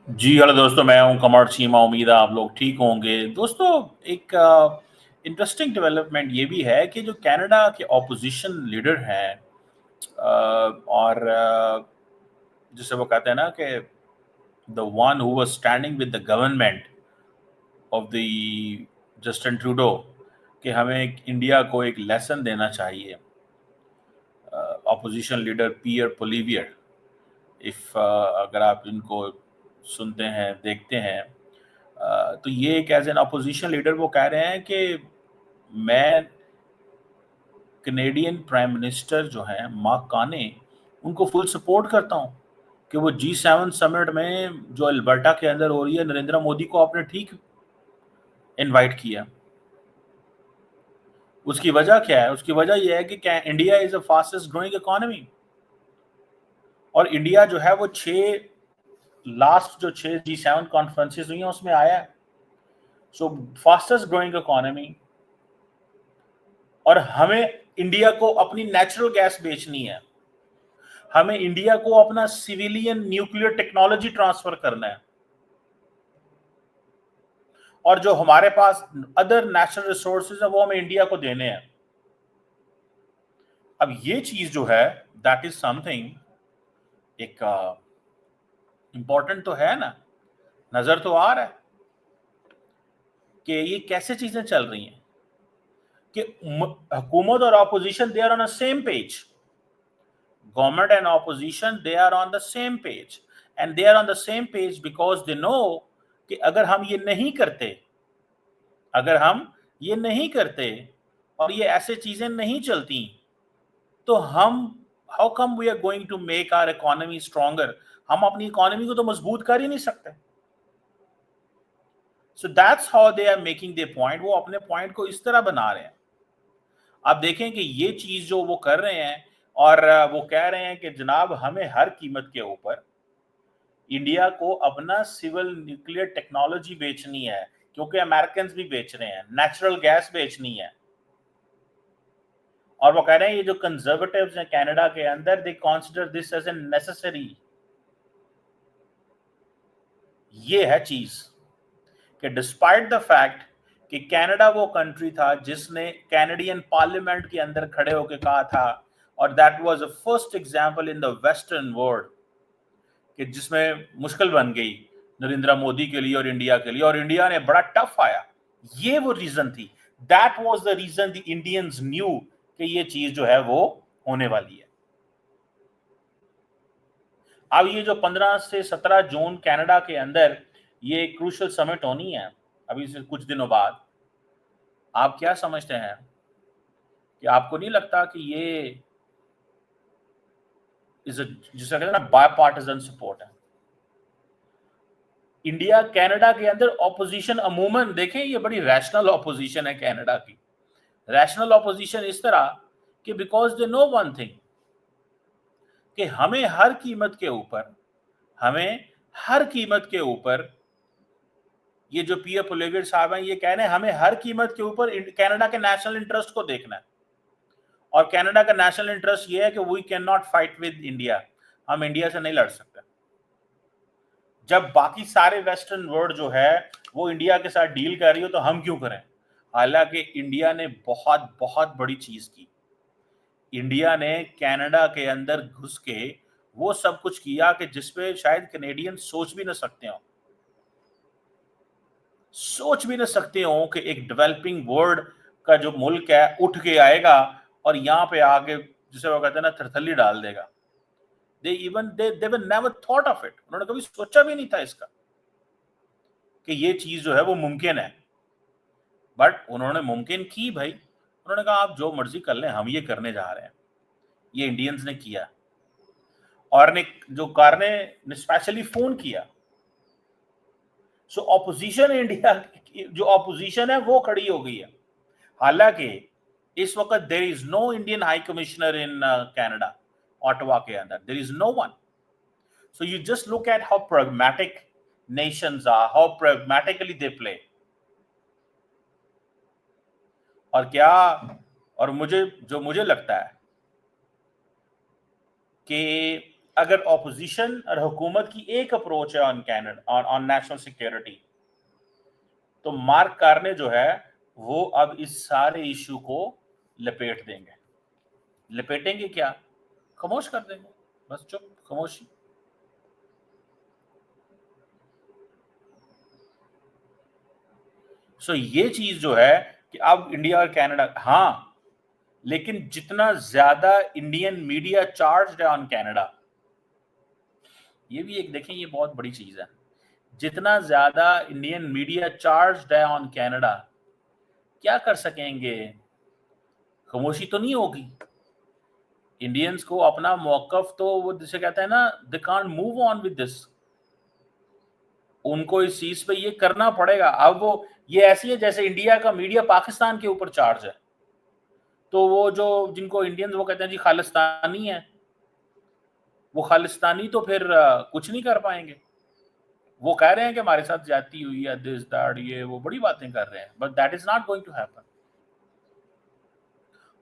जी, hello दोस्तों, मैं हूं कमर चीमा। उम्मीद है आप लोग ठीक होंगे। दोस्तों, एक इंटरेस्टिंग डेवलपमेंट ये भी है कि जो कनाडा के ऑपोजिशन लीडर हैं और जिसे वो कहते हैं ना कि the one who was standing with the government of the Justin Trudeau, कि हमें इंडिया को एक लेसन देना चाहिए। Opposition leader peer Poilievre, if अगर आप इनको सुनते हैं, देखते हैं, तो ये एक एज एन अपोजिशन लीडर वो कह रहे हैं कि मैं कनेडियन प्राइम मिनिस्टर जो हैं मार्क कार्ने, उनको फुल सपोर्ट करता हूं कि वो G7 समिट में जो अल्बर्टा के अंदर हो रही है, नरेंद्र मोदी को आपने ठीक इनवाइट किया। उसकी वजह क्या है? उसकी वजह यह है कि India is the fastest growing economy, और इंडिया जो है वो लास्ट जो 6 G7 कॉन्फ्रेंसेस हुई हैं उसमें आया है। सो फास्टेस्ट ग्रोइंग इकोनॉमी, और हमें इंडिया को अपनी नेचुरल गैस बेचनी है, हमें इंडिया को अपना सिविलियन न्यूक्लियर टेक्नोलॉजी ट्रांसफर करना है, और जो हमारे पास अदर नेचुरल रिसोर्सेज है वो हमें इंडिया को देने हैं। अब ये चीज जो है, दैट इज समथिंग, एक इंपॉर्टेंट तो है ना, नजर तो आ रहा है कि ये कैसे चीजें चल रही हैं कि हुकूमत और opposition they are on the same page. Government and opposition, they are on the same page, and they are on the same page because they know कि अगर हम ये नहीं करते, अगर हम ये नहीं करते और ये ऐसे चीजें नहीं चलती, तो हम how come we are going to make our economy stronger? हम अपनी इकोनॉमी को तो मजबूत कर ही नहीं सकते। So that's how they are making the point. वो अपने पॉइंट को इस तरह बना रहे हैं। आप देखें कि ये चीज जो वो कर रहे हैं, और वो कह रहे हैं कि जनाब हमें हर कीमत के ऊपर इंडिया को अपना सिविल न्यूक्लियर टेक्नोलॉजी बेचनी है, क्योंकि अमेरिकन भी बेच रहे हैं, नेचुरल गैस बेचनी है। और वो कह रहे हैं ये जो कंजर्वेटिव्स हैं कनाडा के अंदर, they consider this as a necessary. ये है चीज कि डिस्पाइट द फैक्ट कि कनाडा वो कंट्री था जिसने कैनेडियन पार्लियामेंट के अंदर खड़े होकर कहा था, और that was the first example in the western world, कि जिसमें मुश्किल बन गई नरेंद्र मोदी के लिए और इंडिया के लिए, और इंडिया ने बड़ा टफ आया। ये वो रीजन थी, that was the reason the Indians knew कि ये चीज जो है वो होने वाली है। अब ये जो 15 से 17 जून कनाडा के अंदर ये क्रूशल समिट होनी है, अभी से कुछ दिनों बाद, आप क्या समझते हैं कि आपको नहीं लगता कि ये जिसे कहते हैं ना बायपार्टिजन सपोर्ट है? इंडिया कनाडा के अंदर ऑपोजिशन अमूमन देखें, ये बड़ी रैशनल ऑपोजिशन है कनाडा की। रैशनल ऑपोजिशन इस तरह कि because they know one thing, कि हमें हर कीमत के ऊपर, हमें हर कीमत के ऊपर, ये जो पियर पोलिवियर साहब हैं ये कह रहे हैं हमें हर कीमत के ऊपर कनाडा के नेशनल इंटरेस्ट को देखना है। और कनाडा का नेशनल इंटरेस्ट ये है कि we can not fight with India, हम इंडिया से नहीं लड़ सकते। जब बाकी सारे वेस्टर्न वर्ल्ड जो है वो इंडिया के साथ डील कर रही हो, तो हम क्यों करें? हालांकि इंडिया ने बहुत बहुत बड़ी चीज की। इंडिया ने कनाडा के अंदर घुस के वो सब कुछ किया कि जिसपे शायद कनेडियन सोच भी न सकते हो, सोच भी न सकते हो कि एक डेवलपिंग वर्ल्ड का जो मुल्क है उठ के आएगा और यहाँ पे आके, जिसे वो कहते हैं ना, थरथली डाल देगा। They were never thought of it. उन्होंने कभी सोचा भी नहीं था इसका कि ये चीज जो है वो मुमकिन है। बट उन्होंने मुमकिन की भाई। उन्होंने कहा आप जो मर्जी कर लें, हम ये करने जा रहे हैं। ये इंडियंस ने किया, और ने जो कारने ने स्पेशली फोन किया। सो ऑपोजिशन इंडिया, जो ऑपोजिशन है वो खड़ी हो गई है। हालांकि इस वक्त there is no Indian high commissioner in Canada, Ottawa के अंदर there is no one. So you just look at how pragmatic nations are, how pragmatically they play। और क्या, और मुझे लगता है कि अगर ऑपोजिशन और हुकूमत की एक अप्रोच है on Canada on national security, तो मार्क कार्ने जो है वो अब इस सारे इशू को लपेट देंगे। लपेटेंगे क्या? खामोश कर देंगे, बस चुप, खामोशी। सो ये चीज जो है कि अब इंडिया और कनाडा, हाँ, लेकिन जितना ज्यादा इंडियन मीडिया चार्ज्ड है ऑन कनाडा, ये भी एक देखें, ये बहुत बड़ी चीज है, जितना ज्यादा इंडियन मीडिया चार्ज्ड है ऑन कनाडा, क्या कर सकेंगे? खामोशी तो नहीं होगी। इंडियंस को अपना मौकफ तो वो जिसे कहते हैं ना, they can't move on with this, उनको इस चीज पे ये करना पड़ेगा। अब वो ये ऐसी है जैसे इंडिया का मीडिया पाकिस्तान के ऊपर चार्ज है, तो वो जो जिनको इंडियंस वो कहते हैं जी खालिस्तानी है, वो खालिस्तानी तो फिर कुछ नहीं कर पाएंगे। वो कह रहे हैं कि हमारे साथ जाती हुई है, दिस दैट, ये वो बड़ी बातें कर रहे हैं, but that is not going to happen.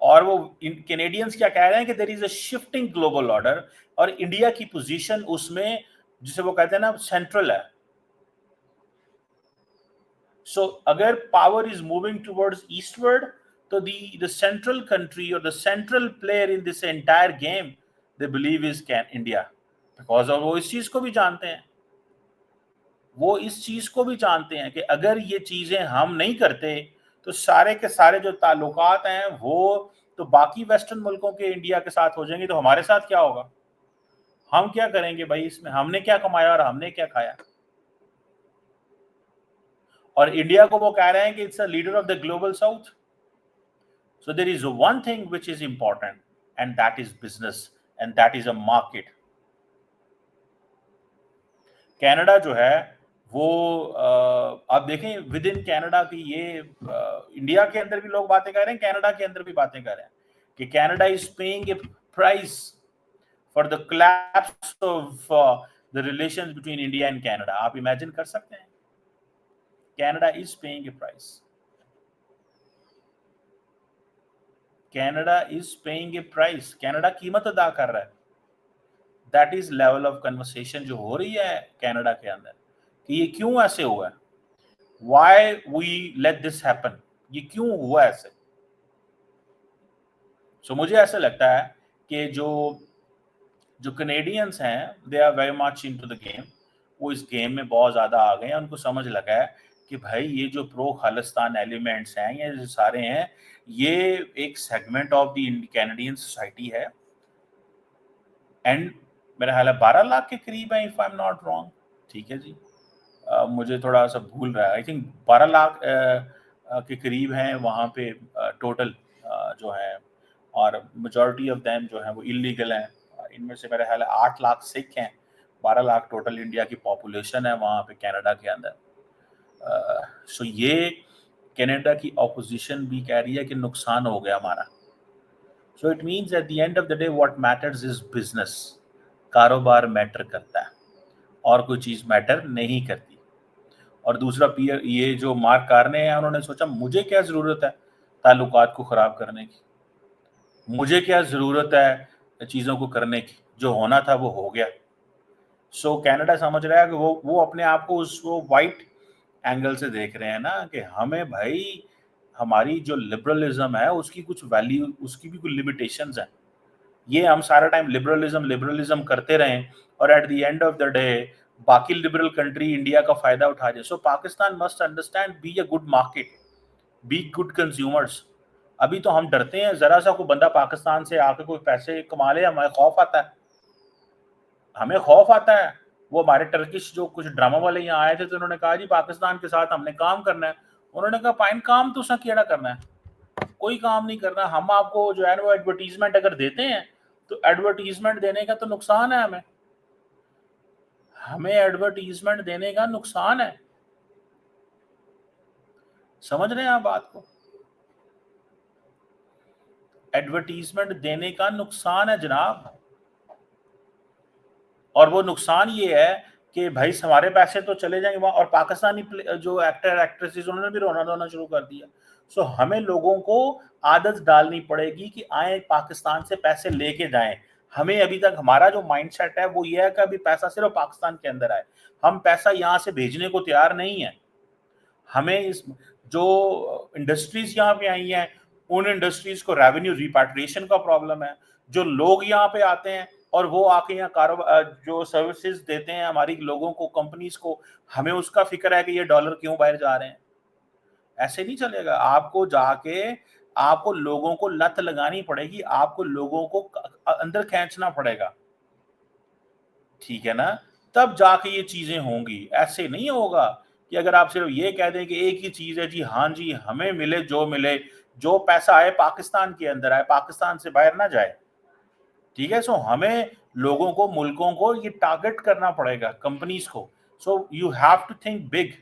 और वो कैनेडियंस क्या कह रहे हैं कि there is a shifting global order, और इंडिया की पोजीशन उसमें जिसे वो कहते हैं ना सेंट्रल है। सो अगर power is moving towards eastward, तो द सेंट्रल कंट्री और the central player in this entire game they believe is can India, because वो इस चीज को भी जानते हैं, वो इस चीज को भी जानते हैं कि अगर ये चीजें हम नहीं करते तो सारे के सारे जो ताल्लुकात हैं वो तो बाकी वेस्टर्न मुल्कों के इंडिया के साथ हो जाएंगे, तो हमारे साथ क्या होगा? हम क्या करेंगे भाई इसमें? हमने क्या कमाया और हमने क्या खाया? और इंडिया को वो कह रहे हैं कि it's a leader of the global south. So there is one thing which is important, and that is business, and that is a market. Canada जो है वो आप देखें विद इन कनाडा की ये इंडिया के अंदर भी लोग बातें कर रहे हैं, कनाडा के अंदर भी बातें कर रहे हैं कि Canada is paying A price for the collapse of the relations between India and Canada. आप इमेजिन कर सकते हैं, Canada is paying A price, Canada is paying A price, Canada कीमत अदा कर रहा है। That is level of conversation जो हो रही है कनाडा के अंदर कि ये क्यों ऐसे हुआ है, why we let this happen, ये क्यों हुआ ऐसे। सो मुझे ऐसा लगता है कि जो जो कनेडियंस हैं they are very much into the game, वो इस गेम में बहुत ज़्यादा आ गए हैं, उनको समझ लगा है कि भाई ये जो प्रो खालिस्तान एलिमेंट्स हैं, ये जो सारे हैं, ये एक segment of the Canadian society है, एंड मेरा ख्याल है 12 लाख के करीब है if I am not wrong, ठीक है जी, मुझे थोड़ा सा भूल रहा है, आई थिंक 12 लाख के करीब हैं वहाँ पे टोटल जो है, और मेजॉरिटी ऑफ देम जो है वो इलीगल हैं। इनमें से मेरे ख्याल है 8 लाख सिख हैं, 12 लाख टोटल इंडिया की पॉपुलेशन है वहाँ पे कनाडा के अंदर। सो ये कनाडा की ऑपोजिशन भी कह रही है कि नुकसान हो गया हमारा। So it means eight the end of the day what matters is business, कारोबार मैटर करता है और कोई चीज़ मैटर नहीं करती। और दूसरा पीयर ये जो मार्क कार्ने हैं, उन्होंने सोचा मुझे क्या ज़रूरत है ताल्लुकात को ख़राब करने की, मुझे क्या ज़रूरत है चीज़ों को करने की, जो होना था वो हो गया। सो कनाडा समझ रहा है कि वो अपने आप को उस वो वाइट एंगल से देख रहे हैं ना कि हमें भाई हमारी जो लिबरलिज्म है उसकी कुछ वैल्यू, उसकी भी कुछ लिमिटेशंस हैं। ये हम सारा टाइम लिबरलिज्म लिबरलिज्म करते रहें और at the end of the day बाकी लिबरल कंट्री इंडिया का फायदा उठा जाए। So Pakistan must understand, be a good market, be good consumers. अभी तो हम डरते हैं, जरा सा कोई बंदा पाकिस्तान से आके कोई पैसे कमा ले, हमें खौफ आता है, हमें खौफ आता है। वो हमारे टर्किश जो कुछ ड्रामा वाले यहाँ आए थे तो उन्होंने कहा जी पाकिस्तान के साथ हमने काम करना है। उन्होंने कहा पाइन काम तो केड़ा करना है, कोई काम नहीं करना। हम आपको जो है वो एडवर्टीजमेंट अगर देते हैं तो एडवर्टीजमेंट देने का तो नुकसान है, हमें हमें एडवर्टीजमेंट देने का नुकसान है। समझ रहे हैं आप बात को? एडवर्टीजमेंट देने का नुकसान है जनाब, और वो नुकसान ये है कि भाई हमारे पैसे तो चले जाएंगे वहां, और पाकिस्तानी जो एक्टर एक्ट्रेसेस उन्होंने भी रोना धोना शुरू कर दिया। सो हमें लोगों को आदत डालनी पड़ेगी कि आए पाकिस्तान से पैसे लेके जाएं, हमें अभी तक हमारा जो माइंडसेट है वो ये है कि अभी पैसा सिर्फ पाकिस्तान के अंदर आए, हम पैसा यहाँ से भेजने को तैयार नहीं है। हमें इस जो इंडस्ट्रीज यहाँ पे आई हैं उन इंडस्ट्रीज को रेवेन्यू रिपैट्रिएशन का प्रॉब्लम है। जो लोग यहाँ पे आते हैं और वो आके यहाँ कारोबार जो सर्विसेज देते हैं हमारी लोगों को, कंपनीज को, हमें उसका फिक्र है कि ये डॉलर क्यों बाहर जा रहे हैं। ऐसे नहीं चलेगा। आपको जाके आपको लोगों को लत लगानी पड़ेगी, आपको लोगों को अंदर खींचना पड़ेगा, ठीक है ना, तब जाके ये चीजें होंगी। ऐसे नहीं होगा कि अगर आप सिर्फ ये कह दें कि एक ही चीज है जी, हाँ जी हमें मिले जो मिले, जो पैसा आए पाकिस्तान के अंदर आए, पाकिस्तान से बाहर ना जाए, ठीक है। सो हमें लोगों को, मुल्कों को ये टारगेट करना पड़ेगा, कंपनीज को। So you have to think big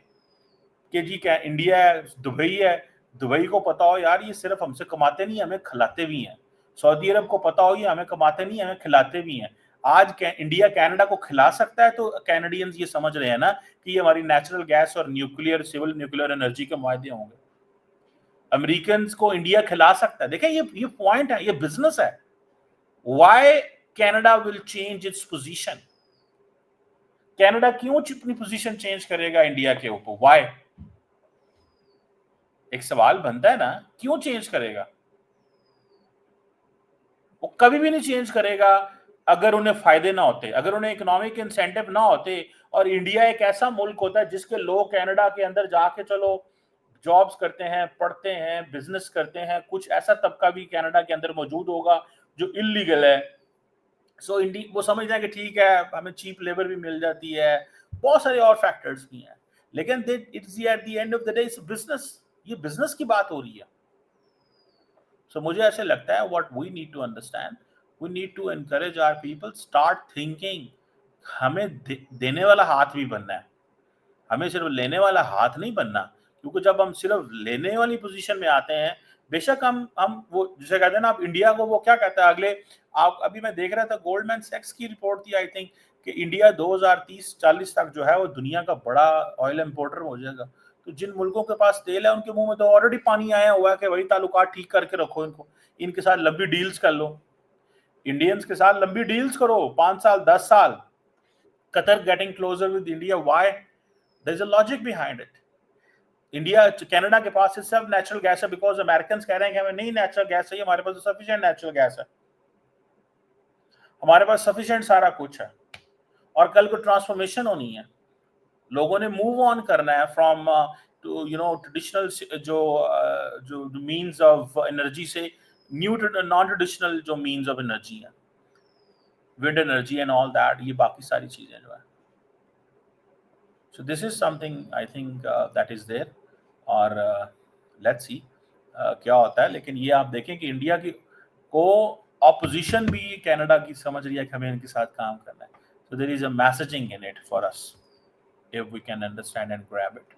कि जी क्या इंडिया है, दुबई है, दुबई को पता हो यार ये सिर्फ हमसे कमाते नहीं, हमें खिलाते भी हैं। सऊदी अरब को पता हो ये हमें कमाते नहीं, हमें खिलाते भी हैं। आज इंडिया कनाडा को खिला सकता है तो कैनेडियंस ये समझ रहे हैं ना कि ये हमारी नेचुरल गैस और न्यूक्लियर, सिविल न्यूक्लियर एनर्जी के मुआहदे होंगे। अमेरिकन को इंडिया खिला सकता है। देखें ये पॉइंट है, ये बिजनेस है। Why Canada will change its position? Canada क्यों अपनी पोजीशन चेंज करेगा इंडिया के ऊपर? व्हाई? एक सवाल बनता है ना, क्यों चेंज करेगा? वो कभी भी नहीं चेंज करेगा अगर उन्हें फायदे ना होते, अगर उन्हें इकोनॉमिक इंसेंटिव ना होते। और इंडिया एक ऐसा मुल्क होता है जिसके लोग कनाडा के अंदर जाके चलो जॉब्स करते हैं, पढ़ते हैं, बिजनेस करते हैं। कुछ ऐसा तबका भी कनाडा के अंदर मौजूद होगा जो इलीगल है। सो इंडिया वो समझते हैं कि ठीक है हमें चीप लेबर भी मिल जाती है, बहुत सारे और फैक्टर्स भी हैं, लेकिन it's eight the end of the day it's business. ये बिजनेस की बात हो रही है। So मुझे ऐसे लगता है what we need to understand, we need to encourage our people start thinking। हमें देने वाला हाथ भी बनना है, हमें सिर्फ लेने वाला हाथ नहीं बनना। क्योंकि जब हम सिर्फ लेने वाली पोजीशन में आते हैं, बेशक हम वो जिसे कहते हैं ना, आप इंडिया को वो क्या कहता है अगले, आप अभी मैं देख रहा था गोल्डमैन सैक्स की रिपोर्ट थी आई थिंक कि इंडिया 2030-40 तक जो है वो दुनिया का बड़ा ऑयल इंपोर्टर हो जाएगा। तो जिन मुल्कों के पास तेल है उनके मुंह में तो ऑलरेडी पानी आया हुआ है कि वही ताल्लुकात ठीक करके रखो, इनको इनके साथ लंबी डील्स कर लो, इंडियंस के साथ लंबी डील्स करो 5 साल 10 साल। Qatar getting closer with India, why? There is a logic behind it. India Canada के पास सब नेचुरल गैस है बिकॉज अमेरिकन कह रहे हैं कि हमें नहीं नेचुरल गैस चाहिए, हमारे पास तो सफिशिएंट नेचुरल गैस है, हमारे पास सफिशिएंट सारा कुछ है। और कल को ट्रांसफॉर्मेशन होनी है, लोगों ने मूव ऑन करना है फ्रॉम टू ट्रेडिशनल जो मींस ऑफ एनर्जी से न्यू नॉन ट्रेडिशनल जो मींस ऑफ एनर्जी है, wind energy and all that, ये बाकी सारी चीजें जो है। So this is something I think that is there. और लेट्स सी क्या होता है। लेकिन ये आप देखें कि इंडिया की को ऑपोजिशन भी कनाडा की समझ रही है कि हमें इनके साथ काम करना है। So there is a messaging in it for us if we can understand and grab it.